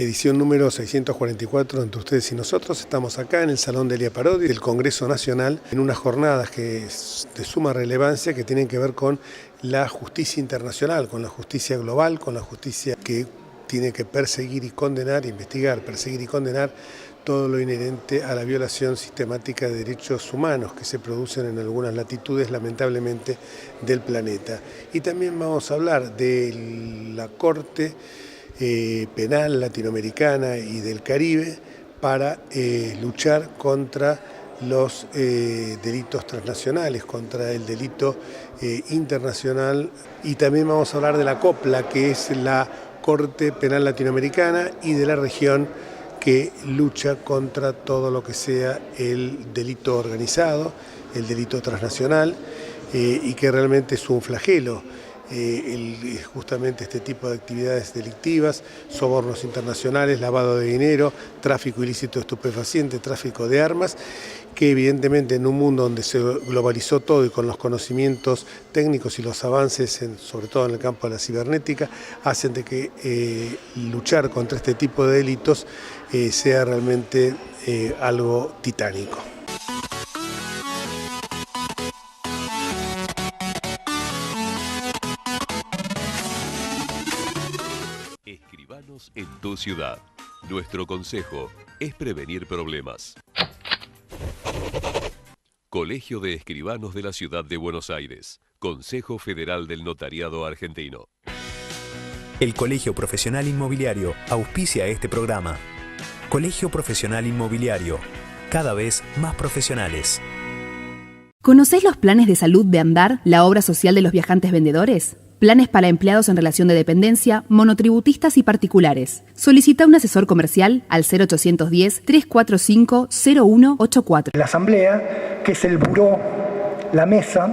edición número 644 entre ustedes y nosotros. Estamos acá en el Salón de Elia Parodi del Congreso Nacional en unas jornadas que es de suma relevancia que tienen que ver con la justicia internacional, con la justicia global, con la justicia que tiene que perseguir y condenar, investigar, perseguir y condenar todo lo inherente a la violación sistemática de derechos humanos que se producen en algunas latitudes, lamentablemente, del planeta. Y también vamos a hablar de la Corte Penal Latinoamericana y del Caribe para luchar contra los delitos transnacionales, contra el delito internacional. Y también vamos a hablar de la COPLA, que es la Corte Penal Latinoamericana y de la región que lucha contra todo lo que sea el delito organizado, el delito transnacional, y que realmente es un flagelo. Justamente este tipo de actividades delictivas, sobornos internacionales, lavado de dinero, tráfico ilícito de estupefacientes, tráfico de armas, que evidentemente en un mundo donde se globalizó todo y con los conocimientos técnicos y los avances, sobre todo en el campo de la cibernética, hacen de que luchar contra este tipo de delitos sea realmente algo titánico. Escribanos en tu ciudad. Nuestro consejo es prevenir problemas. Colegio de Escribanos de la Ciudad de Buenos Aires. Consejo Federal del Notariado Argentino. El Colegio Profesional Inmobiliario auspicia este programa. Colegio Profesional Inmobiliario, cada vez más profesionales. ¿Conocés los planes de salud de Andar, la obra social de los viajantes vendedores? Planes para empleados en relación de dependencia, monotributistas y particulares. Solicita un asesor comercial al 0810-345-0184. La Asamblea, que es el buró, la mesa.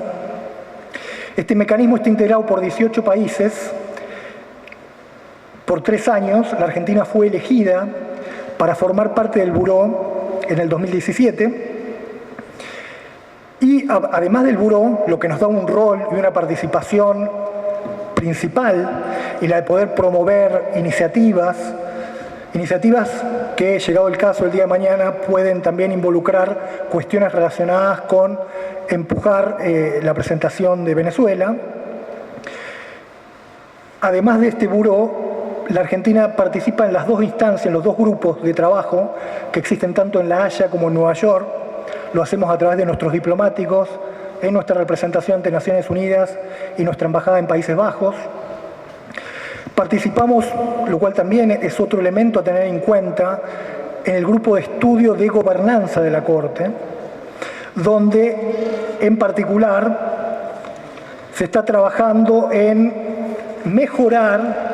Este mecanismo está integrado por 18 países. Por 3 años, la Argentina fue elegida para formar parte del buró en el 2017. Y además del buró, lo que nos da un rol y una participación principal y la de poder promover iniciativas que, llegado el caso el día de mañana, pueden también involucrar cuestiones relacionadas con empujar la presentación de Venezuela. Además de este buró, la Argentina participa en las 2 instancias, los 2 grupos de trabajo que existen tanto en La Haya como en Nueva York. Lo hacemos a través de nuestros diplomáticos, en nuestra representación ante Naciones Unidas y nuestra embajada en Países Bajos. Participamos, lo cual también es otro elemento a tener en cuenta, en el grupo de estudio de gobernanza de la Corte, donde en particular se está trabajando en mejorar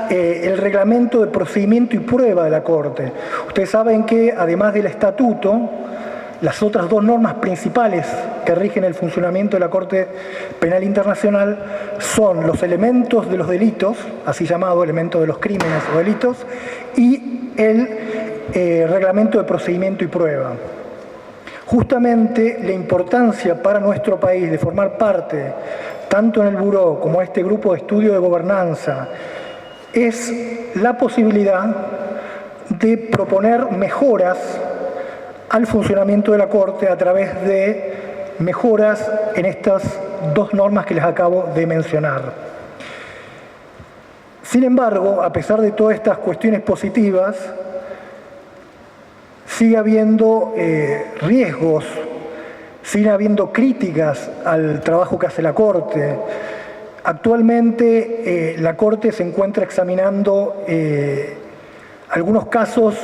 el reglamento de procedimiento y prueba de la Corte. Ustedes saben que, además del estatuto, las otras 2 normas principales que rigen el funcionamiento de la Corte Penal Internacional son los elementos de los delitos, así llamado elementos de los crímenes o delitos, y el reglamento de procedimiento y prueba. Justamente la importancia para nuestro país de formar parte, tanto en el buró como en este grupo de estudio de gobernanza, es la posibilidad de proponer mejoras al funcionamiento de la Corte a través de mejoras en estas 2 normas que les acabo de mencionar. Sin embargo, a pesar de todas estas cuestiones positivas, sigue habiendo riesgos, sigue habiendo críticas al trabajo que hace la Corte. Actualmente la Corte se encuentra examinando algunos casos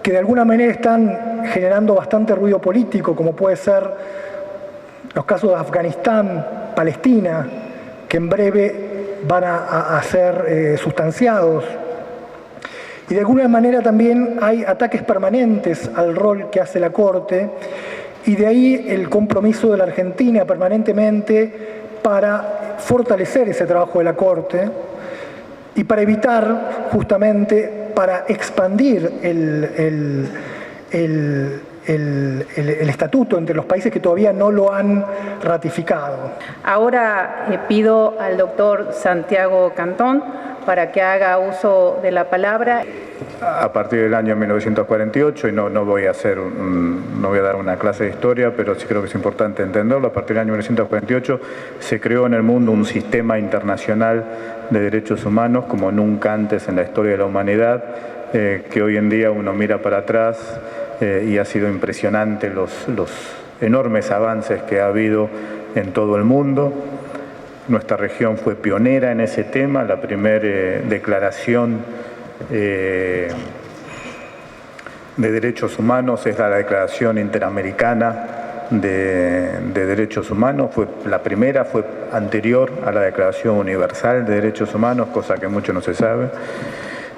que de alguna manera están generando bastante ruido político, como puede ser los casos de Afganistán, Palestina, que en breve van a ser sustanciados. Y de alguna manera también hay ataques permanentes al rol que hace la Corte, y de ahí el compromiso de la Argentina permanentemente para fortalecer ese trabajo de la Corte y para evitar, justamente, para expandir el estatuto entre los países que todavía no lo han ratificado. Ahora pido al doctor Santiago Cantón para que haga uso de la palabra. A partir del año 1948, y no voy a dar una clase de historia, pero sí creo que es importante entenderlo, a partir del año 1948 se creó en el mundo un sistema internacional de derechos humanos como nunca antes en la historia de la humanidad, que hoy en día uno mira para atrás y ha sido impresionante los enormes avances que ha habido en todo el mundo. Nuestra región fue pionera en ese tema. La primera declaración de derechos humanos es la Declaración Interamericana de Derechos Humanos. La primera fue anterior a la Declaración Universal de Derechos Humanos, cosa que mucho no se sabe.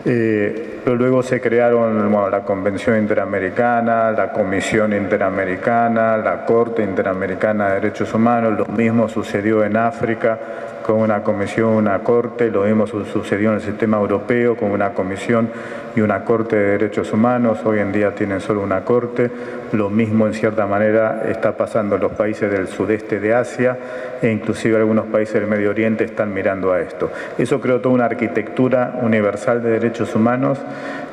Pero luego se crearon la Convención Interamericana, la Comisión Interamericana, la Corte Interamericana de Derechos Humanos. Lo mismo sucedió en África con una comisión, una corte. Lo mismo sucedió en el sistema europeo con una comisión y una corte de derechos humanos. Hoy en día tienen solo una corte. Lo mismo en cierta manera está pasando en los países del sudeste de Asia e inclusive algunos países del Medio Oriente están mirando a esto. Eso creó toda una arquitectura universal de derechos humanos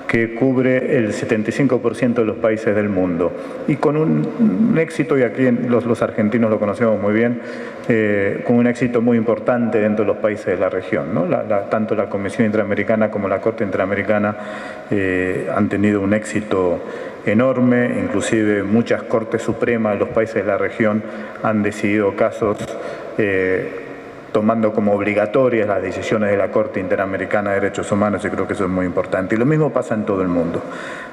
que cubre el 75% de los países del mundo. Y con un éxito, y aquí los argentinos lo conocemos muy bien, con un éxito muy importante dentro de los países de la región, ¿no? Tanto la Comisión Interamericana como la Corte Interamericana han tenido un éxito enorme, inclusive muchas Cortes Supremas de los países de la región han decidido casos tomando como obligatorias las decisiones de la Corte Interamericana de Derechos Humanos, y creo que eso es muy importante. Y lo mismo pasa en todo el mundo.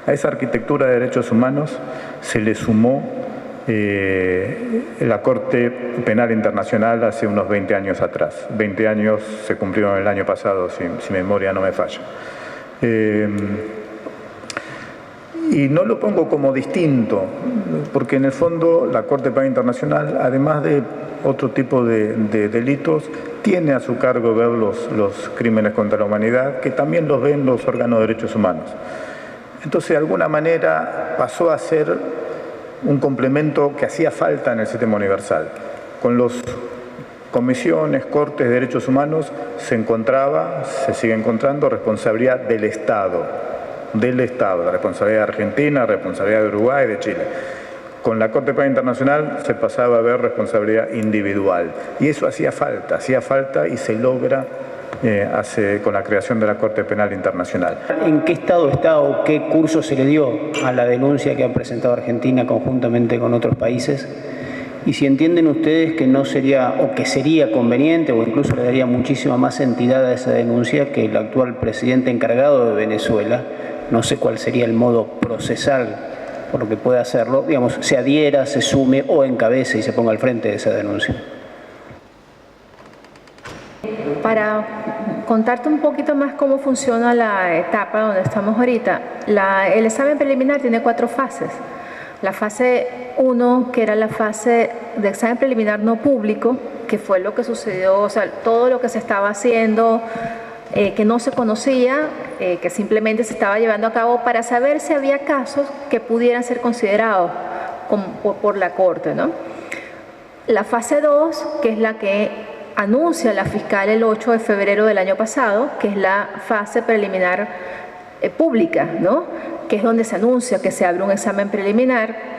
A esa arquitectura de derechos humanos se le sumó la Corte Penal Internacional hace unos 20 años atrás. 20 años se cumplieron el año pasado, si mi memoria no me falla. Y no lo pongo como distinto, porque en el fondo la Corte Penal Internacional, además de otro tipo de delitos, tiene a su cargo ver los crímenes contra la humanidad, que también los ven los órganos de derechos humanos. Entonces, de alguna manera, pasó a ser un complemento que hacía falta en el sistema universal. Con las comisiones, cortes de derechos humanos, se sigue encontrando responsabilidad del Estado, la responsabilidad de Argentina, la responsabilidad de Uruguay, de Chile. Con la Corte Penal Internacional se pasaba a ver responsabilidad individual. Y eso hacía falta y se logra con la creación de la Corte Penal Internacional. ¿En qué estado está o qué curso se le dio a la denuncia que ha presentado Argentina conjuntamente con otros países? Y si entienden ustedes que no sería o que sería conveniente o incluso le daría muchísima más entidad a esa denuncia que el actual presidente encargado de Venezuela, no sé cuál sería el modo procesal por lo que puede hacerlo, digamos, se adhiera, se sume o encabece y se ponga al frente de esa denuncia. Para contarte un poquito más cómo funciona la etapa donde estamos ahorita, el examen preliminar tiene 4 fases. La fase 1, que era la fase de examen preliminar no público, que fue lo que sucedió, o sea, todo lo que se estaba haciendo, que no se conocía, que simplemente se estaba llevando a cabo para saber si había casos que pudieran ser considerados por la Corte, ¿no? La fase 2, que es la que anuncia la fiscal el 8 de febrero del año pasado, que es la fase preliminar pública, ¿no? Que es donde se anuncia que se abre un examen preliminar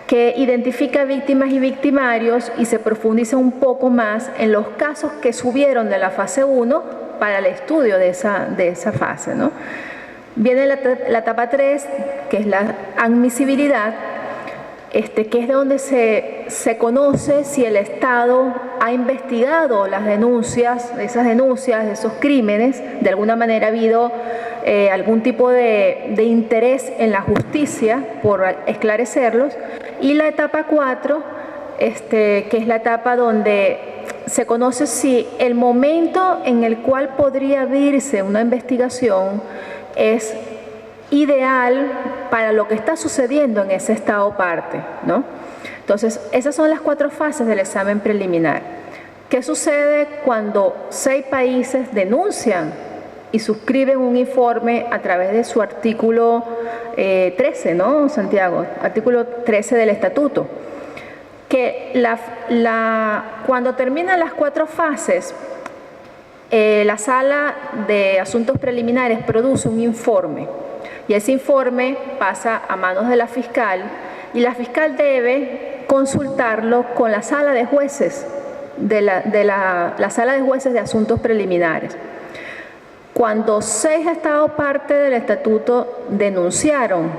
que identifica víctimas y victimarios y se profundiza un poco más en los casos que subieron de la fase 1 para el estudio de esa fase, ¿no? Viene la etapa 3, que es la admisibilidad, que es de donde se conoce si el Estado ha investigado las denuncias, esos crímenes, de alguna manera ha habido algún tipo de interés en la justicia por esclarecerlos. Y la etapa 4, que es la etapa donde se conoce si el momento en el cual podría abrirse una investigación es ideal para lo que está sucediendo en ese estado parte, ¿no? Entonces, esas son las 4 fases del examen preliminar. ¿Qué sucede cuando 6 países denuncian y suscriben un informe a través de su artículo 13, ¿no, Santiago? Artículo 13 del estatuto, que cuando terminan las 4 fases, la Sala de Asuntos Preliminares produce un informe y ese informe pasa a manos de la fiscal y la fiscal debe consultarlo con la Sala de Jueces la Sala de Jueces de Asuntos Preliminares. Cuando 6 estados parte del estatuto denunciaron,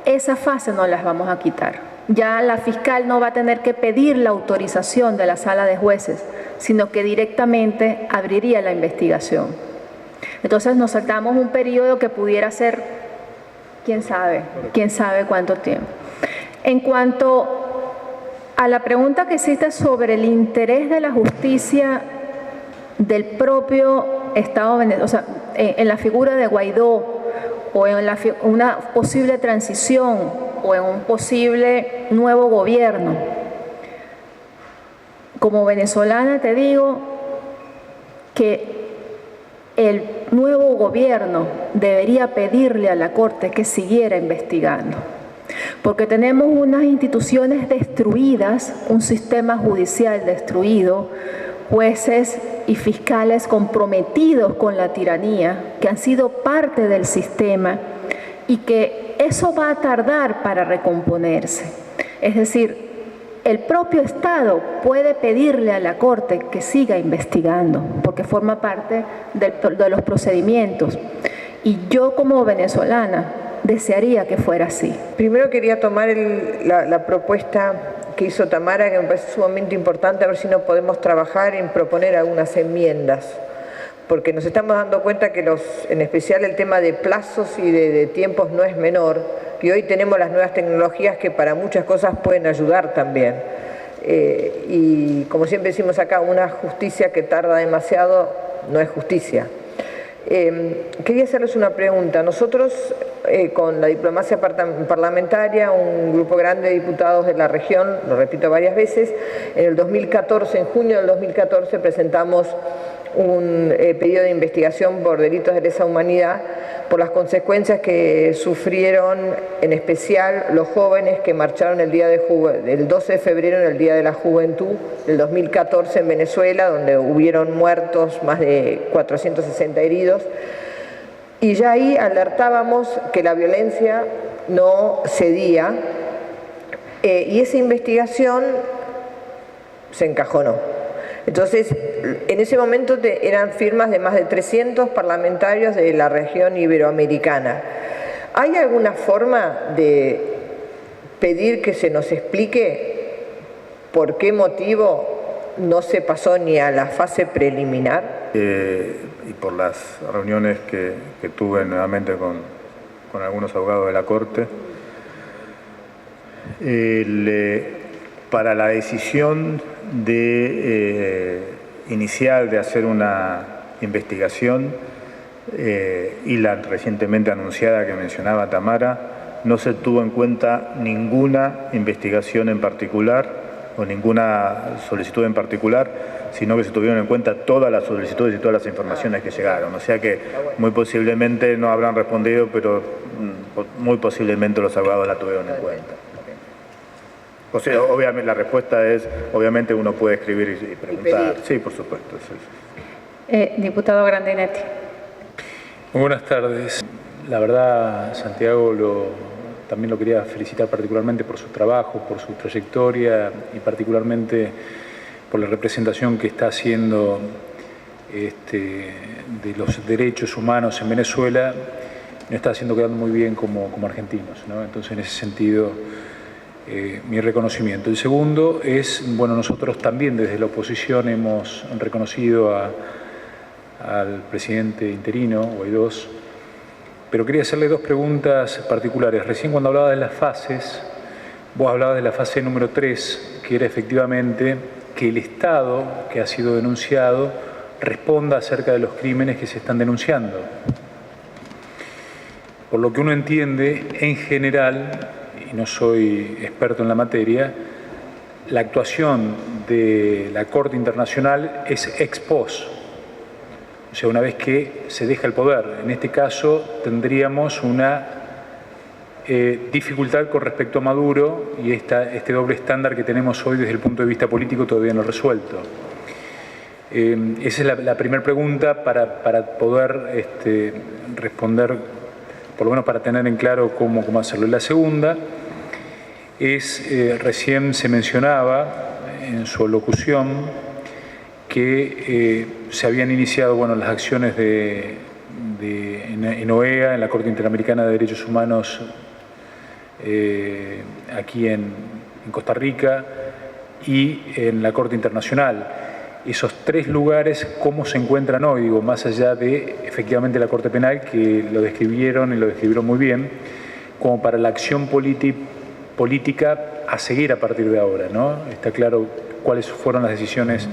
esa fase no las vamos a quitar. Ya la fiscal no va a tener que pedir la autorización de la Sala de Jueces, sino que directamente abriría la investigación. Entonces nos saltamos un periodo que pudiera ser, quién sabe cuánto tiempo. En cuanto a la pregunta que hiciste sobre el interés de la justicia del propio Estado venezolano, o sea, en la figura de Guaidó o en una posible transición o en un posible nuevo gobierno, como venezolana te digo que el nuevo gobierno debería pedirle a la Corte que siguiera investigando. Porque tenemos unas instituciones destruidas, un sistema judicial destruido, jueces y fiscales comprometidos con la tiranía, que han sido parte del sistema y que eso va a tardar para recomponerse. Es decir, el propio Estado puede pedirle a la Corte que siga investigando, porque forma parte de los procedimientos. Y yo como venezolana desearía que fuera así. Primero quería tomar la propuesta que hizo Tamara, que me parece sumamente importante, a ver si no podemos trabajar en proponer algunas enmiendas, porque nos estamos dando cuenta que en especial el tema de plazos y de tiempos no es menor, y hoy tenemos las nuevas tecnologías que para muchas cosas pueden ayudar también. Y como siempre decimos acá, una justicia que tarda demasiado no es justicia. Quería hacerles una pregunta. Nosotros, con la diplomacia parlamentaria, un grupo grande de diputados de la región, lo repito varias veces, en el 2014, en junio del 2014, presentamos un pedido de investigación por delitos de lesa humanidad por las consecuencias que sufrieron, en especial los jóvenes que marcharon el 12 de febrero, en el Día de la Juventud del 2014 en Venezuela, donde hubieron muertos, más de 460 heridos. Y ya ahí alertábamos que la violencia no cedía y esa investigación se encajonó. Entonces, en ese momento eran firmas de más de 300 parlamentarios de la región iberoamericana. ¿Hay alguna forma de pedir que se nos explique por qué motivo no se pasó ni a la fase preliminar? Y por las reuniones que tuve nuevamente con algunos abogados de la Corte, para la decisión inicial de hacer una investigación y la recientemente anunciada que mencionaba Tamara, no se tuvo en cuenta ninguna investigación en particular o ninguna solicitud en particular, sino que se tuvieron en cuenta todas las solicitudes y todas las informaciones que llegaron. O sea que muy posiblemente no habrán respondido, pero muy posiblemente los abogados la tuvieron en cuenta. O sea, obviamente la respuesta es, obviamente uno puede escribir y preguntar. Sí, por supuesto. Sí. Diputado Grandinetti. Muy buenas tardes. La verdad, Santiago, también lo quería felicitar particularmente por su trabajo, por su trayectoria y particularmente por la representación que está haciendo de los derechos humanos en Venezuela. Nos está haciendo quedando muy bien como argentinos, ¿no? Entonces, en ese sentido, mi reconocimiento. El segundo es, bueno, nosotros también desde la oposición hemos reconocido al presidente interino, Guaidó, pero quería hacerle 2 preguntas particulares. Recién cuando hablaba de las fases, vos hablabas de la fase número 3, que era efectivamente que el Estado que ha sido denunciado responda acerca de los crímenes que se están denunciando. Por lo que uno entiende, en general, y no soy experto en la materia, la actuación de la Corte Internacional es ex post. O sea, una vez que se deja el poder. En este caso tendríamos una dificultad con respecto a Maduro y este doble estándar que tenemos hoy desde el punto de vista político todavía no resuelto. Esa es la primera pregunta para poder responder, por lo menos para tener en claro cómo hacerlo. La segunda es, recién se mencionaba en su locución que se habían iniciado las acciones en OEA, en la Corte Interamericana de Derechos Humanos, aquí en Costa Rica, y en la Corte Internacional. Esos tres lugares, ¿cómo se encuentran hoy? Digo, más allá de, efectivamente, la Corte Penal, que lo describieron y lo describieron muy bien, como para la acción política a seguir a partir de ahora, ¿no? Está claro cuáles fueron las decisiones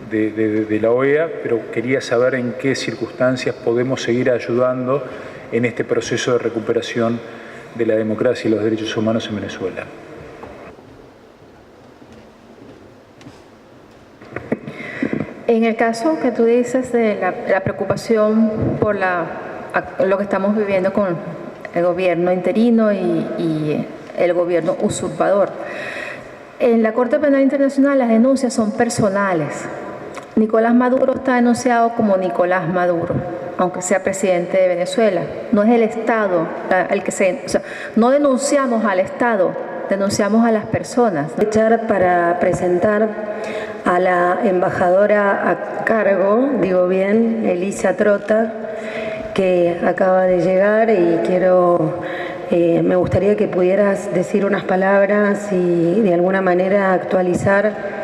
de la OEA, pero quería saber en qué circunstancias podemos seguir ayudando en este proceso de recuperación de la democracia y los derechos humanos en Venezuela. En el caso que tú dices de la preocupación por lo que estamos viviendo con el gobierno interino y el gobierno usurpador, en la Corte Penal Internacional las denuncias son personales. Nicolás Maduro está denunciado como Nicolás Maduro, aunque sea presidente de Venezuela. No es el Estado el que no denunciamos al Estado, denunciamos a las personas. Para presentar a la embajadora a cargo, digo bien, Elisa Trota, que acaba de llegar, y me gustaría que pudieras decir unas palabras y de alguna manera actualizar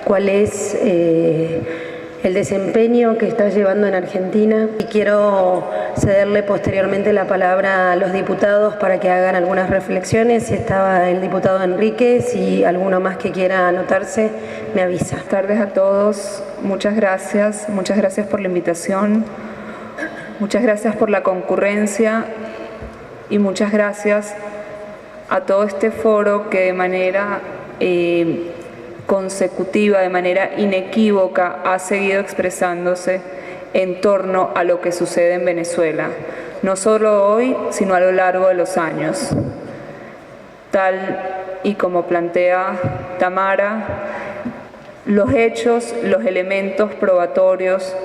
cuál es el desempeño que estás llevando en Argentina. Y quiero cederle posteriormente la palabra a los diputados para que hagan algunas reflexiones. Si estaba el diputado Enríquez y alguno más que quiera anotarse, me avisa. Buenas tardes a todos. Muchas gracias por la invitación. Muchas gracias por la concurrencia y muchas gracias a todo este foro que de manera consecutiva, de manera inequívoca, ha seguido expresándose en torno a lo que sucede en Venezuela, no solo hoy, sino a lo largo de los años. Tal y como plantea Tamara, los hechos, los elementos probatorios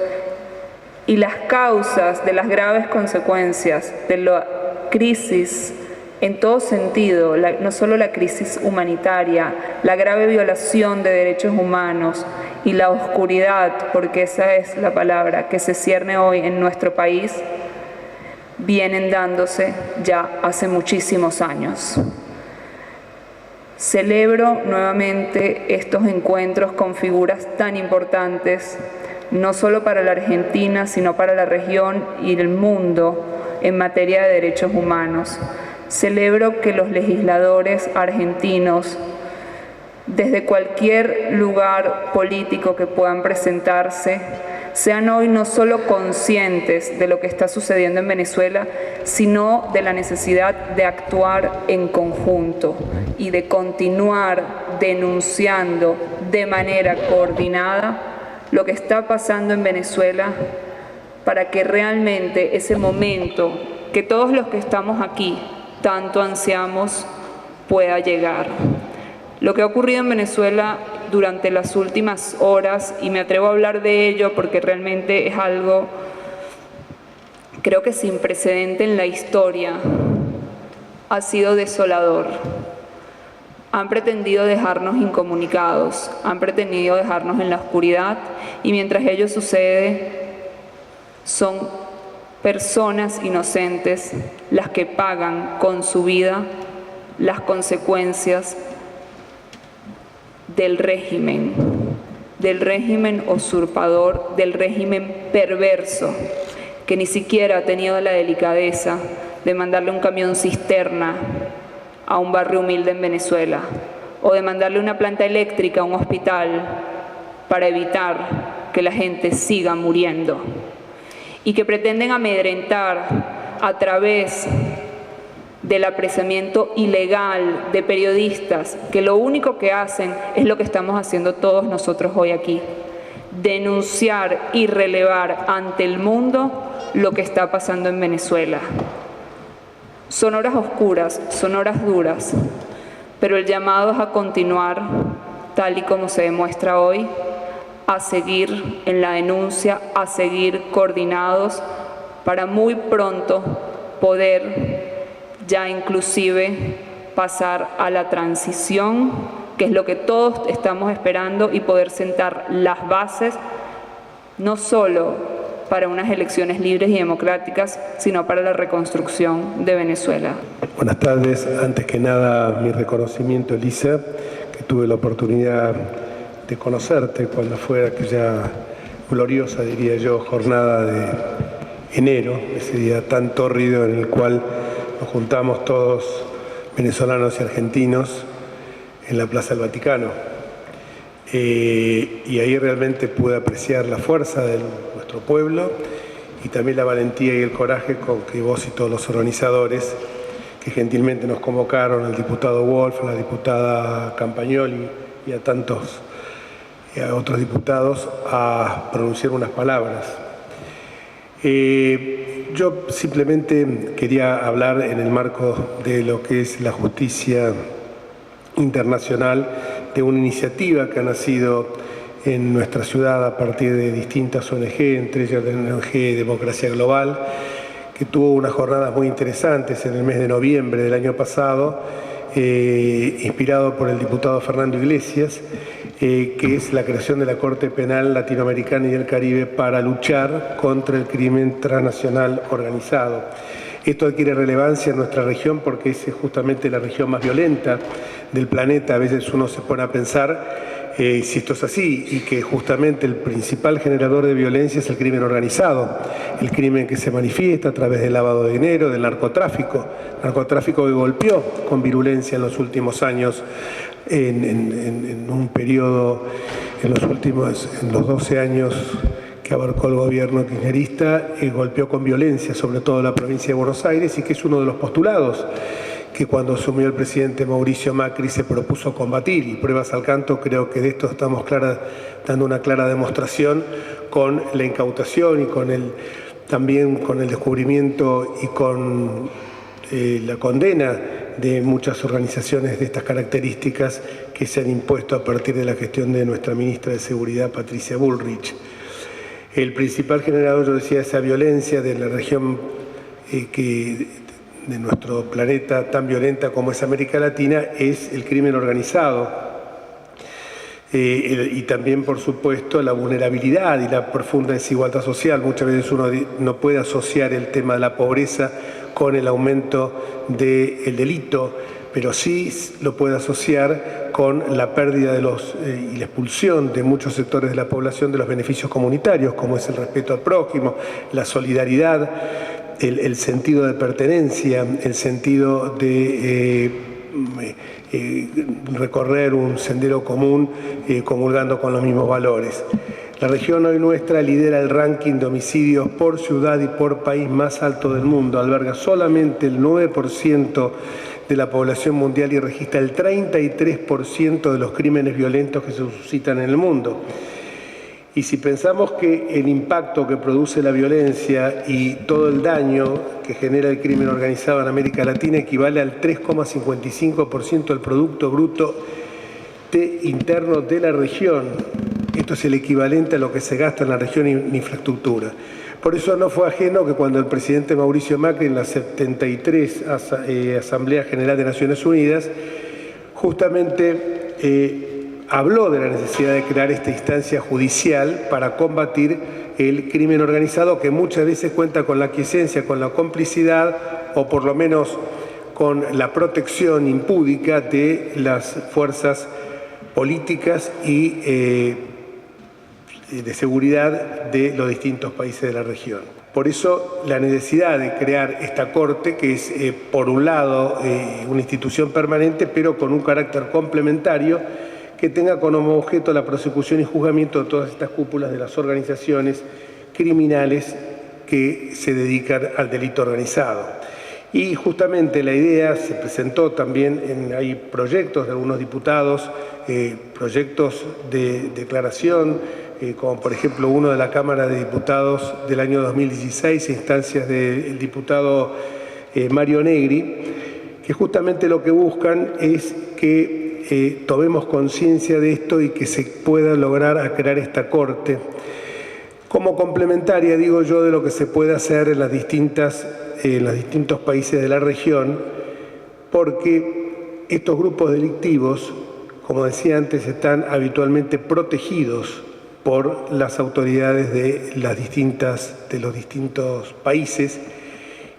y las causas de las graves consecuencias de la crisis en todo sentido, no solo la crisis humanitaria, la grave violación de derechos humanos y la oscuridad, porque esa es la palabra que se cierne hoy en nuestro país, vienen dándose ya hace muchísimos años. Celebro nuevamente estos encuentros con figuras tan importantes, no solo para la Argentina, sino para la región y el mundo en materia de derechos humanos. Celebro que los legisladores argentinos, desde cualquier lugar político que puedan presentarse, sean hoy no solo conscientes de lo que está sucediendo en Venezuela, sino de la necesidad de actuar en conjunto y de continuar denunciando de manera coordinada lo que está pasando en Venezuela, para que realmente ese momento que todos los que estamos aquí tanto ansiamos pueda llegar. Lo que ha ocurrido en Venezuela durante las últimas horas, y me atrevo a hablar de ello porque realmente es algo, creo que sin precedente en la historia, ha sido desolador. Han pretendido dejarnos incomunicados, han pretendido dejarnos en la oscuridad, y mientras ello sucede, son personas inocentes las que pagan con su vida las consecuencias del régimen usurpador, del régimen perverso, que ni siquiera ha tenido la delicadeza de mandarle un camión cisterna a un barrio humilde en Venezuela, o de mandarle una planta eléctrica a un hospital para evitar que la gente siga muriendo, y que pretenden amedrentar a través del apresamiento ilegal de periodistas, que lo único que hacen es lo que estamos haciendo todos nosotros hoy aquí: denunciar y relevar ante el mundo lo que está pasando en Venezuela. Son horas oscuras, son horas duras, pero el llamado es a continuar, tal y como se demuestra hoy, a seguir en la denuncia, a seguir coordinados para muy pronto poder ya inclusive pasar a la transición, que es lo que todos estamos esperando, y poder sentar las bases no solo para unas elecciones libres y democráticas, sino para la reconstrucción de Venezuela. Buenas tardes. Antes que nada, mi reconocimiento, Elisa, que tuve la oportunidad de conocerte cuando fue aquella gloriosa, diría yo, jornada de enero, ese día tan tórrido en el cual nos juntamos todos, venezolanos y argentinos, en la Plaza del Vaticano. Y ahí realmente pude apreciar la fuerza de nuestro pueblo y también la valentía y el coraje con que vos y todos los organizadores que gentilmente nos convocaron, al diputado Wolf, a la diputada Campagnoli y a otros diputados, a pronunciar unas palabras. Yo simplemente quería hablar en el marco de lo que es la justicia internacional, de una iniciativa que ha nacido en nuestra ciudad a partir de distintas ONG, entre ellas la ONG Democracia Global, que tuvo unas jornadas muy interesantes en el mes de noviembre del año pasado, inspirado por el diputado Fernando Iglesias, que es la creación de la Corte Penal Latinoamericana y del Caribe para luchar contra el crimen transnacional organizado. Esto adquiere relevancia en nuestra región porque es justamente la región más violenta del planeta. A veces uno se pone a pensar si esto es así, y que justamente el principal generador de violencia es el crimen organizado, el crimen que se manifiesta a través del lavado de dinero, del narcotráfico que golpeó con virulencia en los últimos años, en un periodo, en los 12 años que abarcó el gobierno kirchnerista, golpeó con violencia sobre todo la provincia de Buenos Aires, y que es uno de los postulados que cuando asumió el presidente Mauricio Macri se propuso combatir. Y pruebas al canto, creo que de esto estamos dando una clara demostración con la incautación y también con el descubrimiento y con la condena de muchas organizaciones de estas características que se han impuesto a partir de la gestión de nuestra ministra de Seguridad, Patricia Bullrich. El principal generador, yo decía, de esa violencia de la región de nuestro planeta tan violenta como es América Latina, es el crimen organizado. Y también, por supuesto, la vulnerabilidad y la profunda desigualdad social. Muchas veces uno no puede asociar el tema de la pobreza con el aumento del delito, pero sí lo puede asociar con la pérdida y la expulsión de muchos sectores de la población de los beneficios comunitarios, como es el respeto al prójimo, la solidaridad, el sentido de pertenencia, el sentido de recorrer un sendero común comulgando con los mismos valores. La región hoy nuestra lidera el ranking de homicidios por ciudad y por país más alto del mundo, alberga solamente el 9% de la población mundial y registra el 33% de los crímenes violentos que se suscitan en el mundo. Y si pensamos que el impacto que produce la violencia y todo el daño que genera el crimen organizado en América Latina equivale al 3,55% del Producto Bruto Interno de la región, esto es el equivalente a lo que se gasta en la región en infraestructura. Por eso no fue ajeno que cuando el presidente Mauricio Macri en la 73 Asamblea General de Naciones Unidas justamente habló de la necesidad de crear esta instancia judicial para combatir el crimen organizado, que muchas veces cuenta con la aquiescencia, con la complicidad o por lo menos con la protección impúdica de las fuerzas políticas y de seguridad de los distintos países de la región. Por eso la necesidad de crear esta Corte, que es por un lado una institución permanente, pero con un carácter complementario, que tenga como objeto la persecución y juzgamiento de todas estas cúpulas de las organizaciones criminales que se dedican al delito organizado. Y justamente la idea se presentó también, hay proyectos de algunos diputados, proyectos de declaración, como por ejemplo uno de la Cámara de Diputados del año 2016, a instancias del diputado Mario Negri, que justamente lo que buscan es que tomemos conciencia de esto y que se pueda lograr crear esta Corte como complementaria, digo yo, de lo que se puede hacer en los distintos países de la región, porque estos grupos delictivos, como decía antes, están habitualmente protegidos por las autoridades de los distintos países,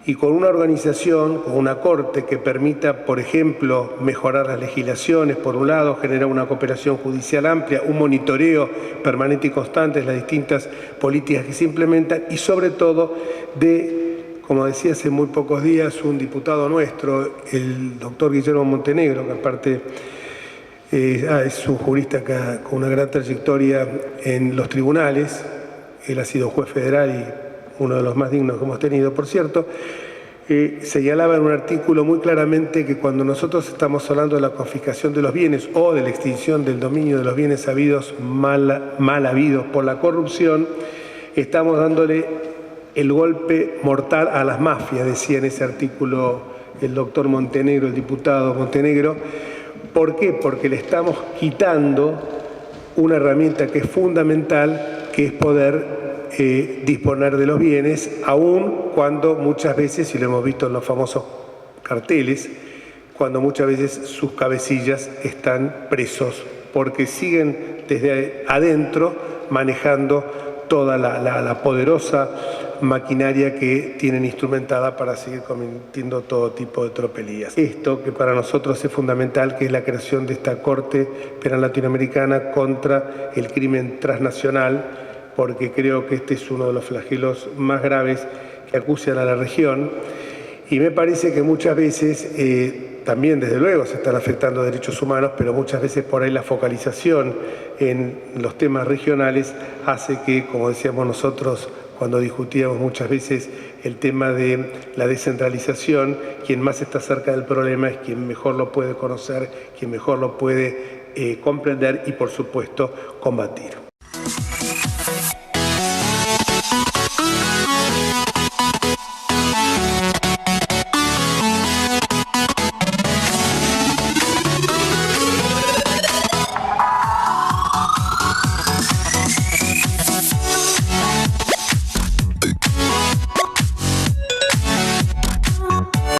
y con una organización, con una corte que permita, por ejemplo, mejorar las legislaciones, por un lado, generar una cooperación judicial amplia, un monitoreo permanente y constante de las distintas políticas que se implementan, y sobre todo como decía hace muy pocos días un diputado nuestro, el doctor Guillermo Montenegro, que aparte es un jurista con una gran trayectoria en los tribunales, él ha sido juez federal y uno de los más dignos que hemos tenido, por cierto, señalaba en un artículo muy claramente que cuando nosotros estamos hablando de la confiscación de los bienes o de la extinción del dominio de los bienes habidos mal habidos por la corrupción, estamos dándole el golpe mortal a las mafias, decía en ese artículo el doctor Montenegro, el diputado Montenegro. ¿Por qué? Porque le estamos quitando una herramienta que es fundamental, que es poder disponer de los bienes, aun cuando muchas veces, y lo hemos visto en los famosos carteles, cuando muchas veces sus cabecillas están presos, porque siguen desde adentro manejando toda la poderosa maquinaria que tienen instrumentada para seguir cometiendo todo tipo de tropelías. Esto que para nosotros es fundamental, que es la creación de esta Corte Penal Latinoamericana contra el crimen transnacional, porque creo que este es uno de los flagelos más graves que acucian a la región, y me parece que muchas veces, también desde luego se están afectando derechos humanos, pero muchas veces por ahí la focalización en los temas regionales hace que, como decíamos nosotros cuando discutíamos muchas veces el tema de la descentralización, quien más está cerca del problema es quien mejor lo puede conocer, quien mejor lo puede comprender y por supuesto combatir.